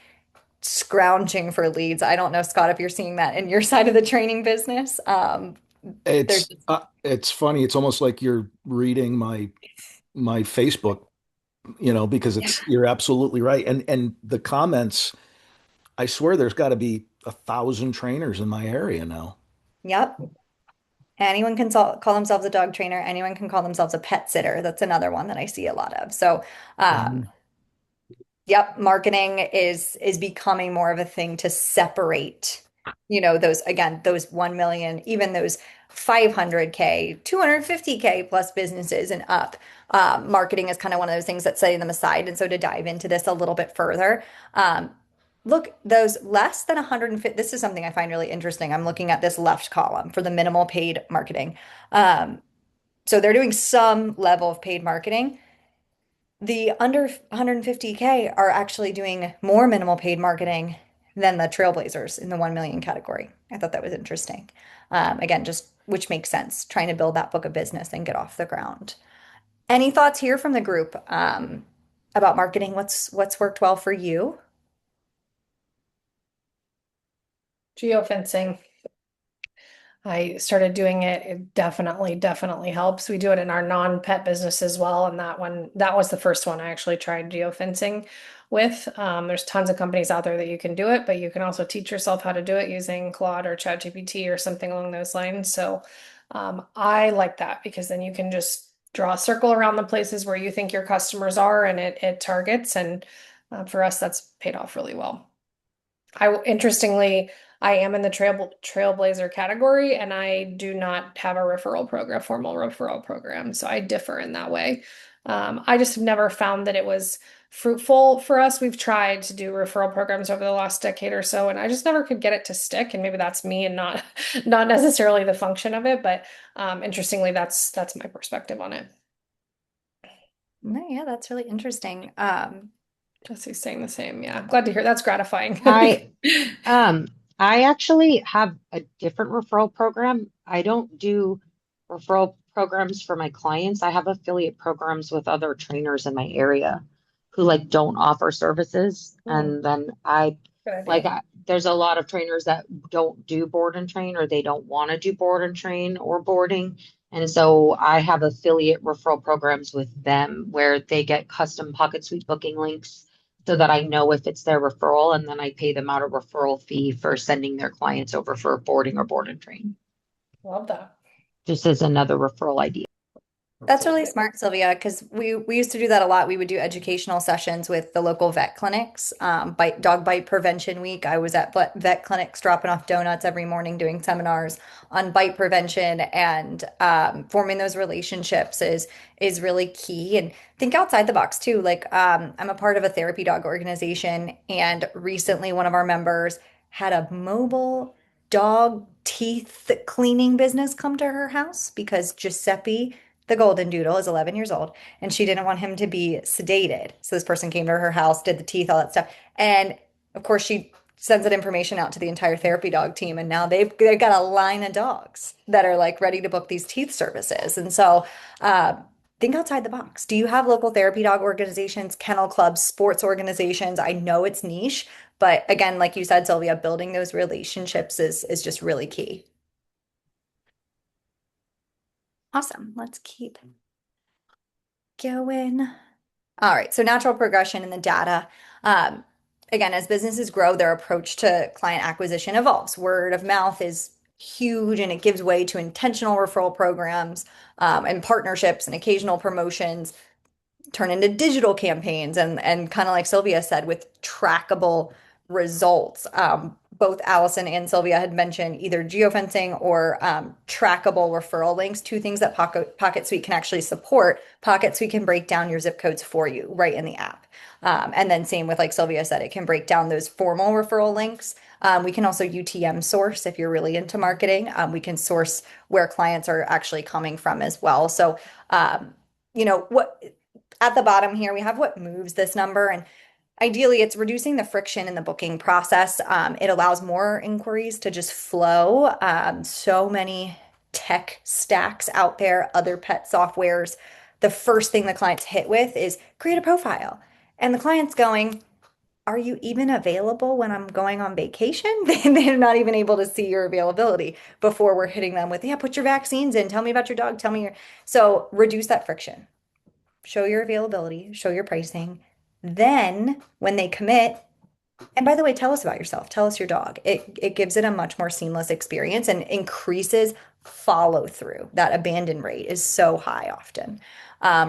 scrounging for leads. I don't know, Scott, if you're seeing that in your side of the training business. There's It's funny. It's almost like you're reading my Facebook, because yeah, you're absolutely right. And the comments, I swear there's got to be 1,000 trainers in my area now. Yep. Anyone can call themselves a dog trainer. Anyone can call themselves a pet sitter. That's another one that I see a lot of. So, um, Wow. yep, marketing is becoming more of a thing to separate, those again, those 1 million, even those 500K, 250K plus businesses and up. Marketing is kind of one of those things that's setting them aside. And so to dive into this a little bit further, look, those less than 150, this is something I find really interesting. I'm looking at this left column for the minimal paid marketing. Um, so they're doing some level of paid marketing. The under 150K are actually doing more minimal paid marketing than the trailblazers in the 1 million category. I thought that was interesting. Again, just which makes sense, trying to build that book of business and get off the ground. Any thoughts here from the group about marketing? What's worked well for you? Geofencing. I started doing it. It definitely helps. We do it in our non-pet business as well. And that was the first one I actually tried geofencing with. There's tons of companies out there that you can do it, but you can also teach yourself how to do it using Claude or ChatGPT or something along those lines. So I like that because then you can just draw a circle around the places where you think your customers are and it targets. And for us, that's paid off really well. Interestingly, I am in the trailblazer category, and I do not have a formal referral program. So I differ in that way. I just have never found that it was fruitful for us. We've tried to do referral programs over the last decade or so, and I just never could get it to stick. And maybe that's me and not not necessarily the function of it. But interestingly, that's my perspective on it. No, yeah, that's really interesting. Jesse's saying the same. Yeah, glad to hear. That's gratifying. I um I actually have a different referral program. I don't do referral programs for my clients. I have affiliate programs with other trainers in my area who like don't offer services. Hmm, And then I good idea. there's a lot of trainers that don't do board and train or they don't want to do board and train or boarding. And so I have affiliate referral programs with them where they get custom Pocket Suite booking links so that I know if it's their referral, and then I pay them out a referral fee for sending their clients over for boarding or board and train, Love that. just as another referral idea. That's really smart, Sylvia, because we used to do that a lot. We would do educational sessions with the local vet clinics. Dog bite prevention week. I was at vet clinics dropping off donuts every morning, doing seminars on bite prevention, and forming those relationships is really key. And think outside the box too. Like I'm a part of a therapy dog organization, and recently one of our members had a mobile dog teeth cleaning business come to her house because Giuseppe the golden doodle is 11 years old and she didn't want him to be sedated. So this person came to her house, did the teeth, all that stuff. And of course, she sends that information out to the entire therapy dog team. And now they've got a line of dogs that are like ready to book these teeth services. And so, think outside the box. Do you have local therapy dog organizations, kennel clubs, sports organizations? I know it's niche, but again, like you said, Sylvia, building those relationships is just really key. Awesome. Let's keep going. All right, so natural progression in the data. Um, Again, as businesses grow, their approach to client acquisition evolves. Word of mouth is huge and it gives way to intentional referral programs and partnerships and occasional promotions turn into digital campaigns and kind of like Sylvia said with trackable results. Both Alyson and Sylvia had mentioned either geofencing or trackable referral links, two things that Pocket Suite can actually support. Pocket Suite can break down your zip codes for you right in the app. And then same with like Sylvia said, it can break down those formal referral links. We can also UTM source if you're really into marketing. We can source where clients are actually coming from as well. So, what at the bottom here, we have what moves this number. And ideally, it's reducing the friction in the booking process. It allows more inquiries to just flow. So many tech stacks out there, other pet softwares. The first thing the client's hit with is create a profile. And the client's going, are you even available when I'm going on vacation? They're not even able to see your availability before we're hitting them with, yeah, put your vaccines in, tell me about your dog, tell me your. So reduce that friction, show your availability, show your pricing. Then when they commit, And by the way, tell us about yourself. Tell us your dog. It gives it a much more seamless experience and increases follow through. That abandon rate is so high often.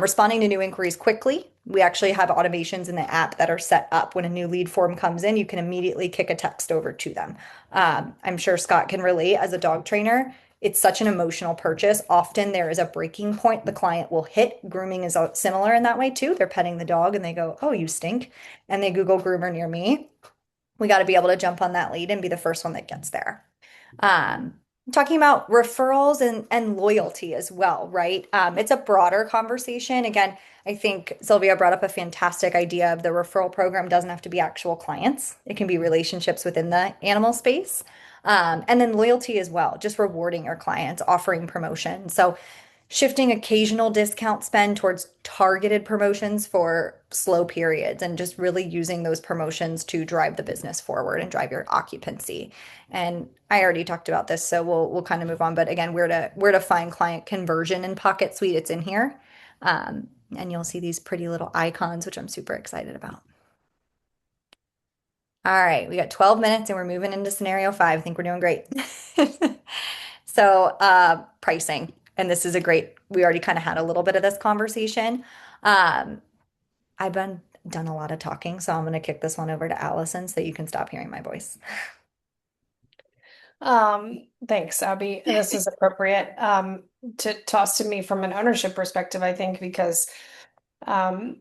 Responding to new inquiries quickly. We actually have automations in the app that are set up when a new lead form comes in, you can immediately kick a text over to them. I'm sure Scott can relate as a dog trainer. It's such an emotional purchase. Often there is a breaking point the client will hit. Grooming is similar in that way too. They're petting the dog and they go, "Oh, you stink." And they Google groomer near me. We got to be able to jump on that lead and be the first one that gets there. Um, Talking about referrals and loyalty as well, right? It's a broader conversation. Again, I think Sylvia brought up a fantastic idea of the referral program doesn't have to be actual clients. It can be relationships within the animal space. And then loyalty as well, just rewarding your clients, offering promotion. So shifting occasional discount spend towards targeted promotions for slow periods and just really using those promotions to drive the business forward and drive your occupancy. And I already talked about this, so we'll kind of move on. But again, where to find client conversion in Pocket Suite, it's in here. And you'll see these pretty little icons, which I'm super excited about. All right, we got 12 minutes and we're moving into scenario five. I think we're doing great. So, pricing, and this is a great, we already kind of had a little bit of this conversation. Um, I've been done a lot of talking, so I'm going to kick this one over to Alyson so you can stop hearing my voice. Thanks, Abby. This is appropriate to toss to me from an ownership perspective, I think, because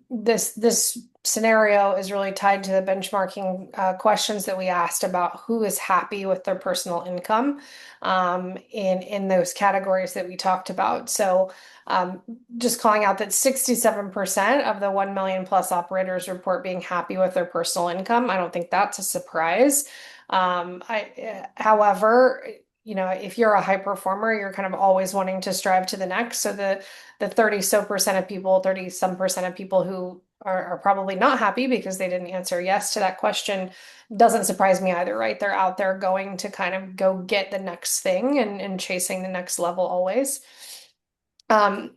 this scenario is really tied to the benchmarking questions that we asked about who is happy with their personal income in those categories that we talked about. So just calling out that 67% of the 1 million plus operators report being happy with their personal income. I don't think that's a surprise. However, you know, if you're a high performer, you're kind of always wanting to strive to the next. So the 30 so percent of people, 30 some percent of people who are probably not happy because they didn't answer yes to that question doesn't surprise me either, right? They're out there going to kind of go get the next thing and chasing the next level always. Um,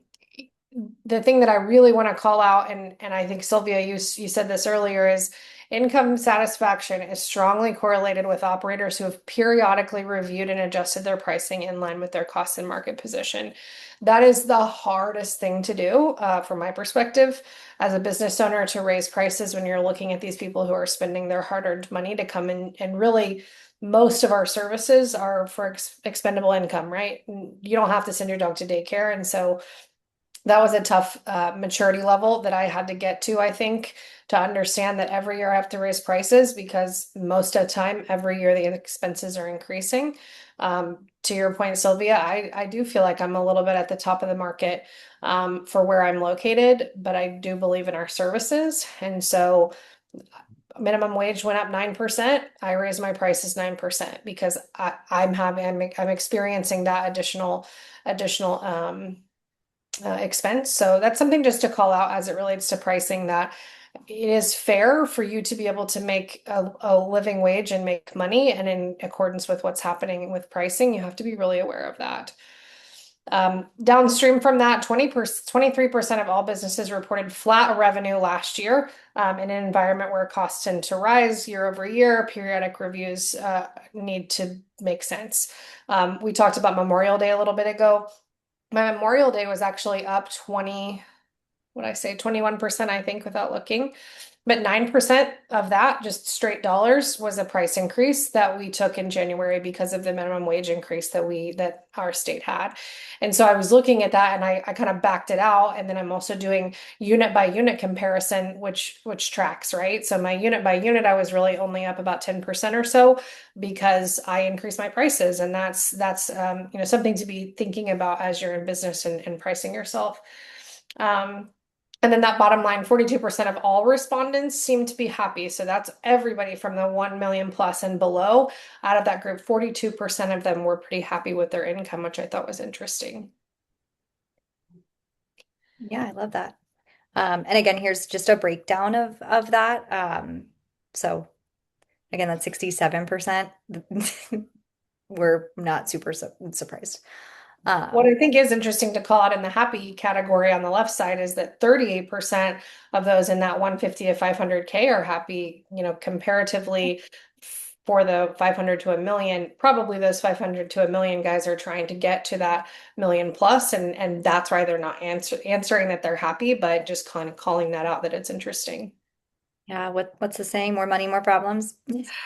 the thing that I really want to call out, and I think Sylvia, you said this earlier, is income satisfaction is strongly correlated with operators who have periodically reviewed and adjusted their pricing in line with their cost and market position. That is the hardest thing to do, from my perspective, as a business owner, to raise prices when you're looking at these people who are spending their hard-earned money to come in and really. Most of our services are for expendable income, right? You don't have to send your dog to daycare. And so that was a tough maturity level that I had to get to, I think, to understand that every year I have to raise prices because most of the time, every year the expenses are increasing. To your point, Sylvia, I do feel like I'm a little bit at the top of the market for where I'm located, but I do believe in our services. And so minimum wage went up 9%. I raised my prices 9% because I'm experiencing that additional expense. So that's something just to call out as it relates to pricing, that it is fair for you to be able to make a living wage and make money. And in accordance with what's happening with pricing, you have to be really aware of that. Downstream from that, 23% of all businesses reported flat revenue last year in an environment where costs tend to rise year over year. Periodic reviews need to make sense. We talked about Memorial Day a little bit ago. My Memorial Day was actually up 21%, I think, without looking. But 9% of that, just straight dollars, was a price increase that we took in January because of the minimum wage increase that our state had. And so I was looking at that and I kind of backed it out. And then I'm also doing unit by unit comparison, which tracks, right? So my unit by unit, I was really only up about 10% or so because I increased my prices. And that's something to be thinking about as you're in business and pricing yourself. And then that bottom line, 42% of all respondents seem to be happy. So that's everybody from the 1 million plus and below. Out of that group, 42% of them were pretty happy with their income, which I thought was interesting. Yeah, I love that. And again, here's just a breakdown of that. So again, that's 67%. We're not super surprised. What Um, I think is interesting to call out in the happy category on the left side is that 38% of those in that 150 to 500K are happy, comparatively for the 500 to a million. Probably those 500 to a million guys are trying to get to that million plus, and that's why they're not answering that they're happy, but just kind of calling that out that it's interesting. yeah, what's the saying? More money, more problems.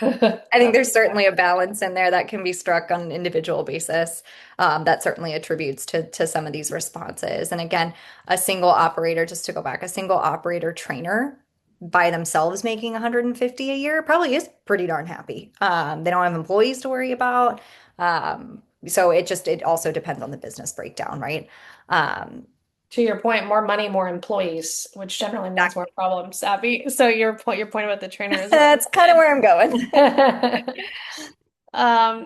I think there's certainly a balance in there that can be struck on an individual basis. That certainly attributes to some of these responses. And again, a single operator, just to go back, a single operator trainer by themselves making 150 a year probably is pretty darn happy. They don't have employees to worry about. So it also depends on the business breakdown, right? Um, To your point, more money, more employees, which generally means more problems, Abby. So your point about the trainer is that's kind of where I'm going.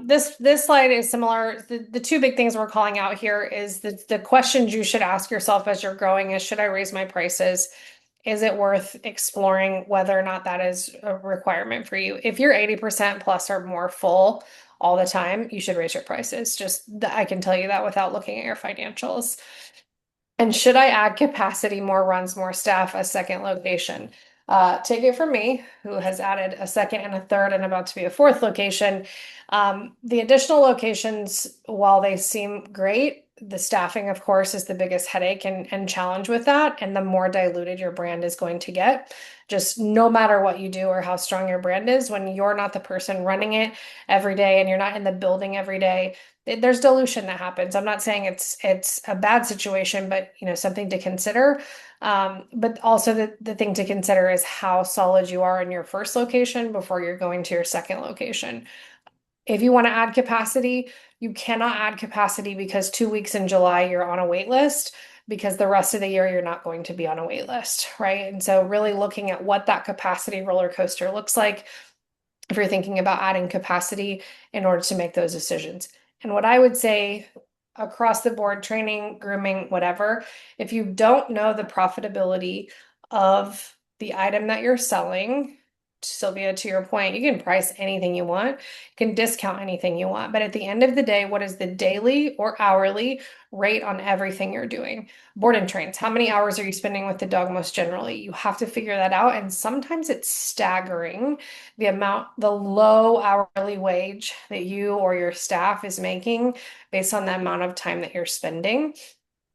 this slide is similar. The two big things we're calling out here is the questions you should ask yourself as you're growing is, should I raise my prices? Is it worth exploring whether or not that is a requirement for you? If you're 80% plus or more full all the time, you should raise your prices. I can tell you that without looking at your financials. And should I add capacity, more runs, more staff, a second location? Take it from me, who has added a second and a third and about to be a fourth location. The additional locations, while they seem great, the staffing, of course, is the biggest headache and challenge with that. And the more diluted your brand is going to get, just no matter what you do or how strong your brand is, when you're not the person running it every day and you're not in the building every day, there's dilution that happens. I'm not saying it's a bad situation, but something to consider. But also the thing to consider is how solid you are in your first location before you're going to your second location. If you want to add capacity, you cannot add capacity because 2 weeks in July you're on a wait list, because the rest of the year you're not going to be on a wait list, right? And so really looking at what that capacity roller coaster looks like if you're thinking about adding capacity in order to make those decisions. And what I would say across the board, training, grooming, whatever, if you don't know the profitability of the item that you're selling, Sylvia, to your point, you can price anything you want, you can discount anything you want. But at the end of the day, what is the daily or hourly rate on everything you're doing? Board and trains, how many hours are you spending with the dog most generally? You have to figure that out. And sometimes it's staggering the low hourly wage that you or your staff is making based on the amount of time that you're spending.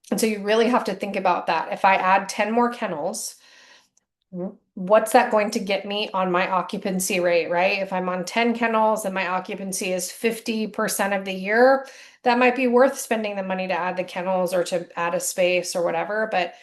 And so you really have to think about that. If I add 10 more kennels, what's that going to get me on my occupancy rate, right? If I'm on 10 kennels and my occupancy is 50% of the year, that might be worth spending the money to add the kennels or to add a space or whatever. But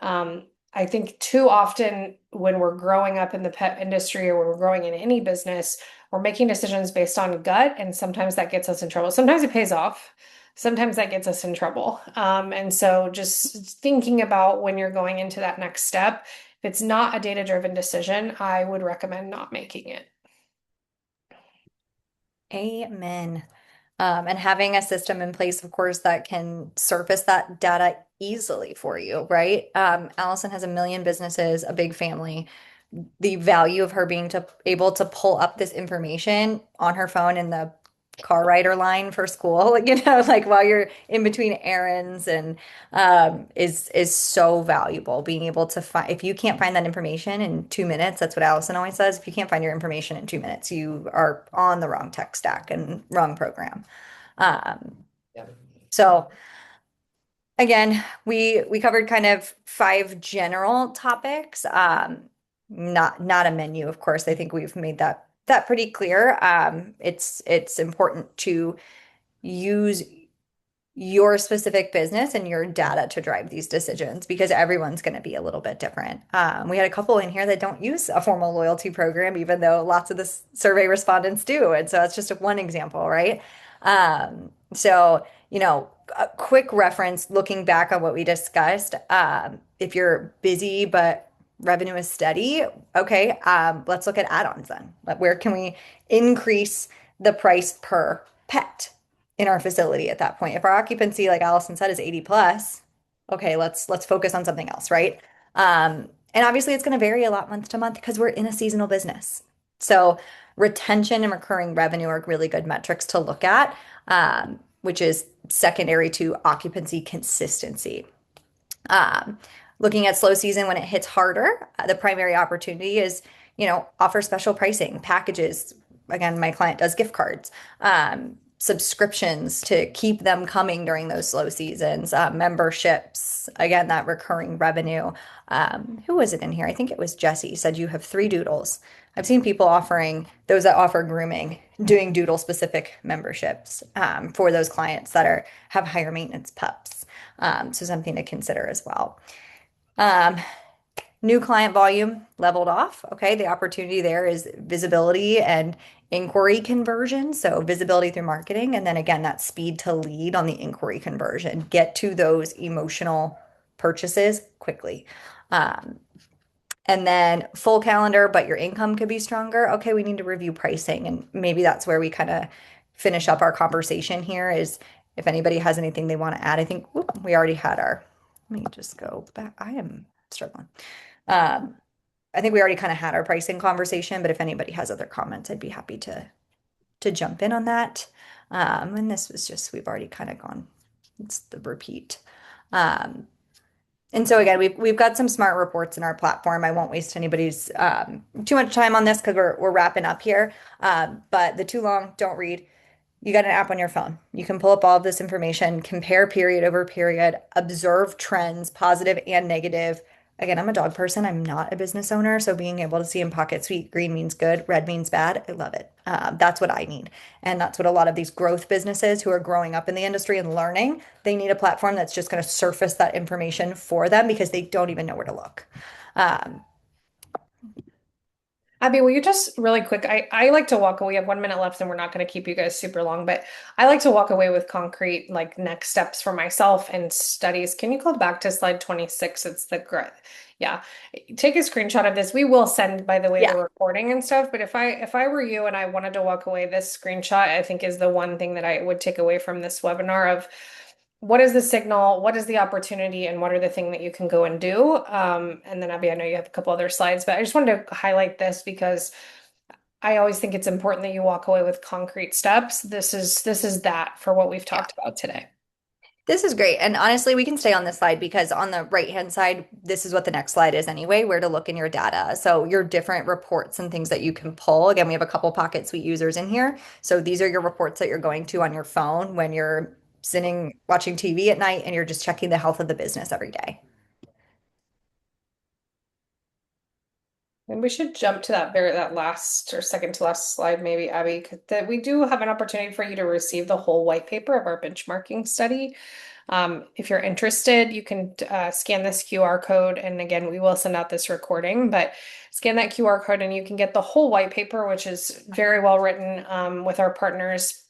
I think too often when we're growing up in the pet industry or when we're growing in any business, we're making decisions based on gut, and sometimes that gets us in trouble. Sometimes it pays off. Sometimes that gets us in trouble. And so just thinking about when you're going into that next step, if it's not a data-driven decision, I would recommend not making it. Amen. And having a system in place, of course, that can surface that data easily for you, right? Alyson has a million businesses, a big family. The value of her being able to pull up this information on her phone in the car rider line for school, like while you're in between errands and is so valuable. Being able to find, if you can't find that information in 2 minutes, that's what Alyson always says. If you can't find your information in 2 minutes, you are on the wrong tech stack and wrong program. Um, Yeah. so again, we covered kind of five general topics. Not a menu, of course. I think we've made that pretty clear. It's important to use your specific business and your data to drive these decisions because everyone's going to be a little bit different. We had a couple in here that don't use a formal loyalty program, even though lots of the survey respondents do. And so that's just one example, right? So, a quick reference looking back on what we discussed. If you're busy but revenue is steady, okay, let's look at add-ons then. Where can we increase the price per pet in our facility at that point? If our occupancy, like Alyson said, is 80 plus, okay, let's focus on something else, right? And obviously it's going to vary a lot month to month because we're in a seasonal business. So retention and recurring revenue are really good metrics to look at, which is secondary to occupancy consistency. Um, Looking at slow season when it hits harder, the primary opportunity is, offer special pricing, packages. Again, my client does gift cards, subscriptions to keep them coming during those slow seasons, memberships, again, that recurring revenue. Who was it in here? I think it was Jesse said you have 3 doodles. I've seen people offering those that offer grooming, doing doodle specific memberships for those clients that have higher maintenance pups. So something to consider as well. Um, New client volume leveled off. Okay. The opportunity there is visibility and inquiry conversion. So visibility through marketing. And then again, that speed to lead on the inquiry conversion. Get to those emotional purchases quickly. Um, and then full calendar, but your income could be stronger. Okay, we need to review pricing. And maybe that's where we kind of finish up our conversation here is if anybody has anything they want to add. I think we already had let me just go back. I am struggling. Um, I think we already kind of had our pricing conversation, but if anybody has other comments, I'd be happy to jump in on that. And this was just, we've already kind of gone, it's the repeat. Um, and so again, we've got some smart reports in our platform. I won't waste anybody's too much time on this because we're wrapping up here. But the too long, don't read. You got an app on your phone. You can pull up all of this information, compare period over period, observe trends, positive and negative. Again, I'm a dog person. I'm not a business owner. So being able to see in Pocket Suite, green means good, red means bad. I love it. That's what I need. And that's what a lot of these growth businesses who are growing up in the industry and learning, they need a platform that's just going to surface that information for them because they don't even know where to look. Um, Abbie, will you just really quick? I like to walk away. We have 1 minute left and we're not going to keep you guys super long, but I like to walk away with concrete, like next steps for myself and studies. Can you go back to slide 26? It's the yeah. Take a screenshot of this. We will send, by the way, yeah. the recording and stuff. But if I were you and I wanted to walk away, this screenshot, I think is the one thing that I would take away from this webinar of what is the signal, what is the opportunity, and what are the things that you can go and do? And then Abbie, I know you have a couple other slides, but I just wanted to highlight this because I always think it's important that you walk away with concrete steps. This is that for what we've talked about today. This is great. And honestly, we can stay on this slide because on the right-hand side, this is what the next slide is anyway, where to look in your data. So your different reports and things that you can pull. Again, we have a couple Pocket Suite users in here. So these are your reports that you're going to on your phone when you're sitting watching TV at night and you're just checking the health of the business every day. And we should jump to that last or second to last slide, maybe, Abbie, that we do have an opportunity for you to receive the whole white paper of our benchmarking study. If you're interested, you can scan this QR code. And again, we will send out this recording, but scan that QR code and you can get the whole white paper, which is very well written with our partners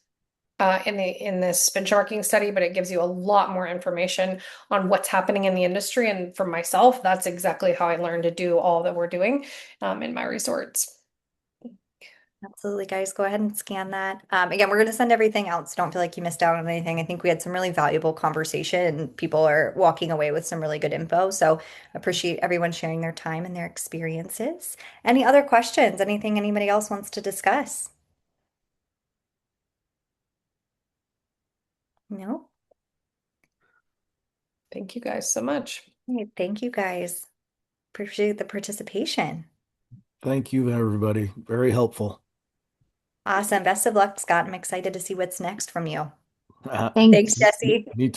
in this benchmarking study, but it gives you a lot more information on what's happening in the industry. And for myself, that's exactly how I learned to do all that we're doing in my resorts. Absolutely, guys. Go ahead and scan that. Again, we're going to send everything out, so don't feel like you missed out on anything. I think we had some really valuable conversation and people are walking away with some really good info. So appreciate everyone sharing their time and their experiences. Any other questions? Anything anybody else wants to discuss? No? Thank you guys so much. Okay, thank you, guys. Appreciate the participation. Thank you, everybody. Very helpful. Awesome. Best of luck, Scott. I'm excited to see what's next from you. Thanks. Thanks, Jesse. Me too.